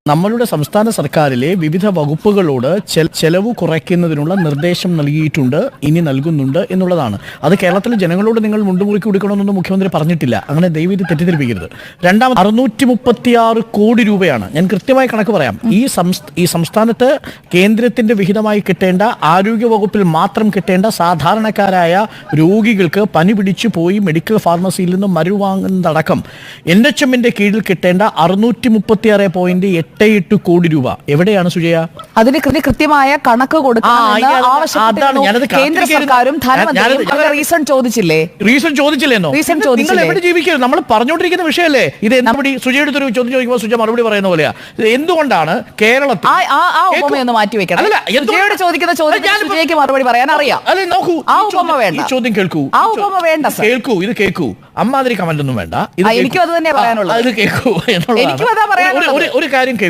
നമ്മളുടെ സംസ്ഥാന സർക്കാരിലെ വിവിധ വകുപ്പുകളോട് ചെലവ് കുറയ്ക്കുന്നതിനുള്ള നിർദ്ദേശം നൽകിയിട്ടുണ്ട്, ഇനി നൽകുന്നുണ്ട് എന്നുള്ളതാണ്. അത് കേരളത്തിലെ ജനങ്ങളോട് നിങ്ങൾ മുണ്ടുമുറുക്കി കൊടുക്കണമെന്നൊന്നും മുഖ്യമന്ത്രി പറഞ്ഞിട്ടില്ല. അങ്ങനെ ദയവീത് തെറ്റിദ്ധരിപ്പിക്കരുത്. രണ്ടാമത് 636 കോടി രൂപയാണ്. ഞാൻ കൃത്യമായി കണക്ക് പറയാം. ഈ സംസ്ഥാനത്ത് കേന്ദ്രത്തിന്റെ വിഹിതമായി കിട്ടേണ്ട, ആരോഗ്യ വകുപ്പിൽ മാത്രം കിട്ടേണ്ട സാധാരണക്കാരായ രോഗികൾക്ക് പനി പിടിച്ചു പോയി മെഡിക്കൽ ഫാർമസിയിൽ നിന്നും മരുന്ന് വാങ്ങുന്നതടക്കം NHM-ന്റെ കീഴിൽ കിട്ടേണ്ട 636.8 കോടി രൂപ എവിടെയാണ് സുജയ? അതിന് കൃത്യമായ കണക്ക് കൊടുക്കണം. കേന്ദ്ര സർക്കാരും റീസൺ ചോദിച്ചില്ലേന്നോ? നിങ്ങൾ എവിടെ ജീവിക്കരുത്, നമ്മൾ പറഞ്ഞുകൊണ്ടിരിക്കുന്ന വിഷയമല്ലേ ഇത്. സുജയുടെ ഒരു ചോദ്യം ചോദിക്കുമ്പോൾ സുജ മറുപടി പറയുന്ന പോലെയാ. എന്തുകൊണ്ടാണ് കേരളത്തിൽ ഉപമയൊന്ന് മാറ്റി വെക്കണം? സുജയോട് ചോദിക്കുന്ന ചോദ്യത്തിന് മറുപടി പറയാൻ അറിയാം. അല്ലെ, നോക്കൂ, ആ ഉപമ വേണ്ട. ചോദ്യം കേൾക്കൂ, ആ ഉപമ വേണ്ട. കേൾക്കൂ, ഇത് കേൾക്കൂ. അമ്മാതിരി കമന്റ് ഒന്നും വേണ്ട. എനിക്കും അത് തന്നെ പറയാനുള്ളത്. ഇത് കേൾക്കൂ എന്നുള്ളത്. എനിക്കും അതാ പറയാനുള്ളത്. ഒരു കാര്യം കേൾക്കൂ.